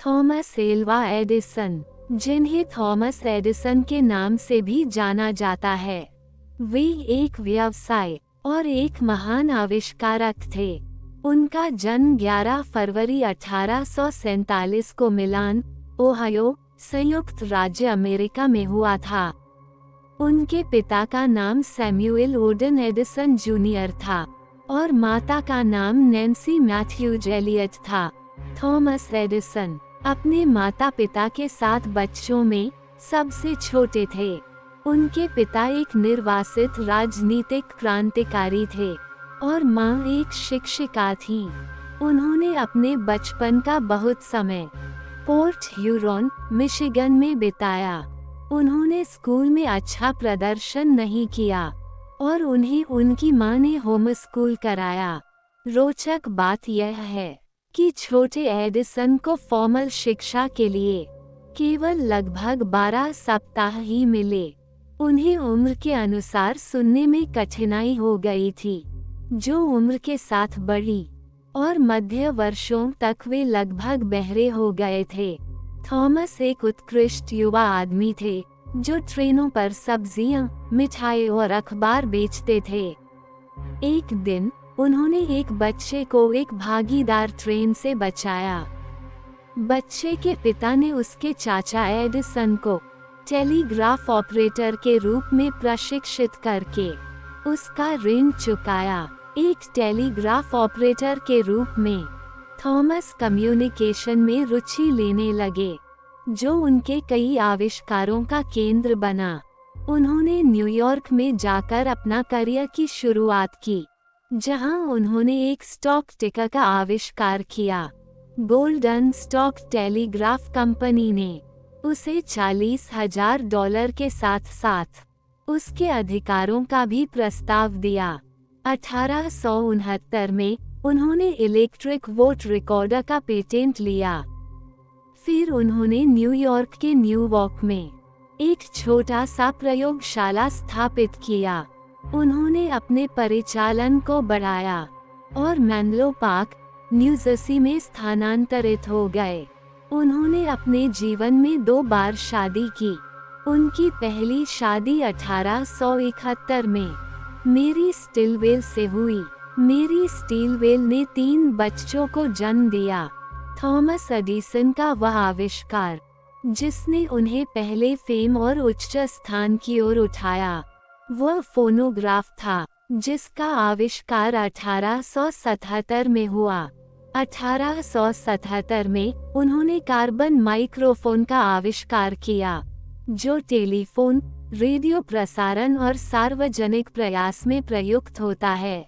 Thomas Alva Edison, जिन्हें Thomas Edison के नाम से भी जाना जाता है, वे एक व्यवसाय और एक महान आविष्कारक थे। उनका जन्म 11 फरवरी 1847 को मिलान, ओहायो, संयुक्त राज्य अमेरिका में हुआ था। उनके पिता का नाम सैमुएल ओडेन एडिसन जूनियर था और माता का नाम नैन्सी मैथ्यूज एलियट था। थॉमस एडिसन अपने माता पिता के 7 बच्चों में सबसे छोटे थे। उनके पिता एक निर्वासित राजनीतिक क्रांतिकारी थे और मां एक शिक्षिका थी। उन्होंने अपने बचपन का बहुत समय पोर्ट ह्यूरॉन, मिशिगन में बिताया। उन्होंने स्कूल में अच्छा प्रदर्शन नहीं किया और उन्हें उनकी मां ने होम स्कूल कराया। रोचक बात यह है कि छोटे एडिसन को फॉर्मल शिक्षा के लिए केवल लगभग 12 सप्ताह ही मिले। उन्हें उम्र के अनुसार सुनने में कठिनाई हो गई थी, जो उम्र के साथ बढ़ी, और मध्य वर्षों तक वे लगभग बहरे हो गए थे। थॉमस एक उत्कृष्ट युवा आदमी थे, जो ट्रेनों पर सब्जियां, मिठाई और अखबार बेचते थे। एक दिन उन्होंने एक बच्चे को एक भागीदार ट्रेन से बचाया। बच्चे के पिता ने उसके चाचा एडिसन को टेलीग्राफ ऑपरेटर के रूप में प्रशिक्षित करके उसका ऋण चुकाया। एक टेलीग्राफ ऑपरेटर के रूप में थॉमस कम्युनिकेशन में रुचि लेने लगे, जो उनके कई आविष्कारों का केंद्र बना। उन्होंने न्यूयॉर्क में जाकर अपना करियर की शुरुआत की, जहां उन्होंने एक स्टॉक टिकर का आविष्कार किया। गोल्डन स्टॉक टेलीग्राफ कंपनी ने उसे $40,000 के साथ साथ उसके अधिकारों का भी प्रस्ताव दिया। 1869 में उन्होंने इलेक्ट्रिक वोट रिकॉर्डर का पेटेंट लिया। फिर उन्होंने न्यूयॉर्क के न्यूवॉक में एक छोटा सा प्रयोगशाला स्थापित किया। उन्होंने अपने परिचालन को बढ़ाया और मेनलो पार्क, न्यू जर्सी में स्थानांतरित हो गए। उन्होंने अपने जीवन में 2 बार शादी की। उनकी पहली शादी 1871 में मेरी स्टिलवेल से हुई। मेरी स्टिलवेल ने 3 बच्चों को जन्म दिया। थॉमस एडिसन का वह आविष्कार जिसने उन्हें पहले फेम और उच्च स्थान की ओर उठाया, वह फोनोग्राफ था, जिसका आविष्कार 1877 में हुआ। 1877 में उन्होंने कार्बन माइक्रोफोन का आविष्कार किया, जो टेलीफोन, रेडियो प्रसारण और सार्वजनिक प्रयास में प्रयुक्त होता है।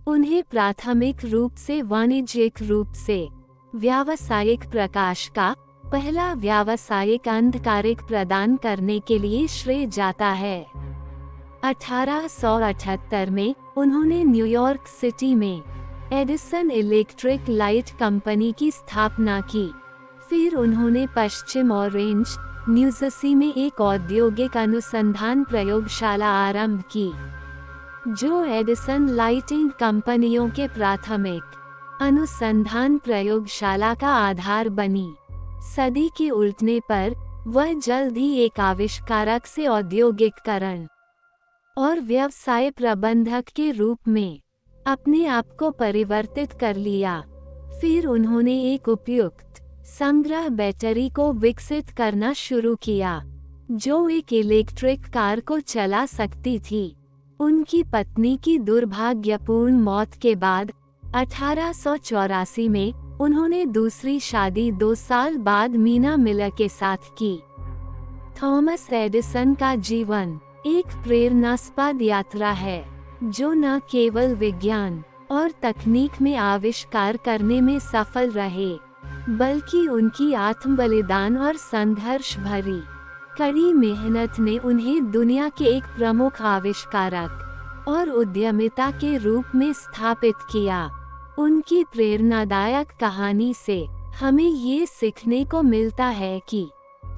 उन्हें प्राथमिक रूप से वाणिज्यिक रूप से व्यावसायिक प्रकाश का पहला व्यावसायिक अंधकारिक प्रदान करने के लिए श्रेय जाता है। 1878 में उन्होंने न्यूयॉर्क सिटी में एडिसन इलेक्ट्रिक लाइट कंपनी की स्थापना की। फिर उन्होंने पश्चिम ऑरेंज, न्यू जर्सी में एक औद्योगिक अनुसंधान प्रयोगशाला आरंभ की, जो एडिसन लाइटिंग कंपनियों के प्राथमिक अनुसंधान प्रयोगशाला का आधार बनी। सदी के उलटने पर वह जल्द ही एक आविष्कारक से औद्योगिकरण और व्यवसाय प्रबंधक के रूप में अपने आप को परिवर्तित कर लिया। फिर उन्होंने एक उपयुक्त संग्रह बैटरी को विकसित करना शुरू किया, जो एक इलेक्ट्रिक कार को चला सकती थी। उनकी पत्नी की दुर्भाग्यपूर्ण मौत के बाद 1884 में उन्होंने दूसरी शादी 2 साल बाद मीना मिलर के साथ की। थॉमस एडिसन का जीवन एक प्रेरणास्पद यात्रा है, जो न केवल विज्ञान और तकनीक में आविष्कार करने में सफल रहे, बल्कि उनकी आत्मबलिदान और संघर्ष भरी कड़ी मेहनत ने उन्हें दुनिया के एक प्रमुख आविष्कारक और उद्यमिता के रूप में स्थापित किया। उनकी प्रेरणादायक कहानी से हमें ये सीखने को मिलता है कि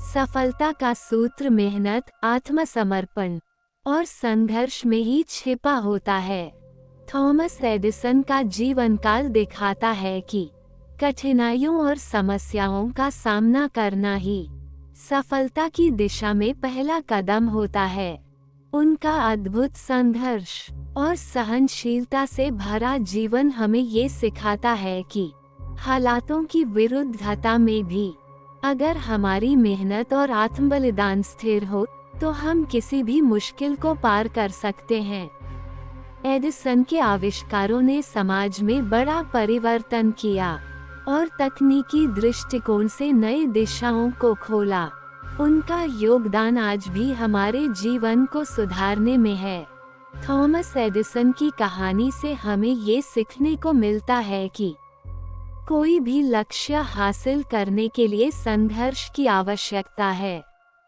सफलता का सूत्र मेहनत, आत्मसमर्पण और संघर्ष में ही छिपा होता है। थॉमस एडिसन का जीवन काल दिखाता है कि कठिनाइयों और समस्याओं का सामना करना ही सफलता की दिशा में पहला कदम होता है। उनका अद्भुत संघर्ष और सहनशीलता से भरा जीवन हमें ये सिखाता है कि हालातों की विरुद्धता में भी अगर हमारी मेहनत और आत्मबलिदान स्थिर हो तो हम किसी भी मुश्किल को पार कर सकते हैं। एडिसन के आविष्कारों ने समाज में बड़ा परिवर्तन किया और तकनीकी दृष्टिकोण से नई दिशाओं को खोला। उनका योगदान आज भी हमारे जीवन को सुधारने में है। थॉमस एडिसन की कहानी से हमें ये सीखने को मिलता है कि कोई भी लक्ष्य हासिल करने के लिए संघर्ष की आवश्यकता है,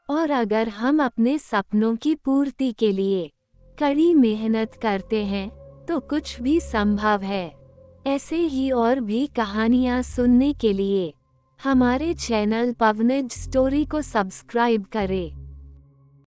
और अगर हम अपने सपनों की पूर्ति के लिए कड़ी मेहनत करते हैं तो कुछ भी संभव है। ऐसे ही और भी कहानियाँ सुनने के लिए हमारे चैनल पवनिज स्टोरी को सब्सक्राइब करें।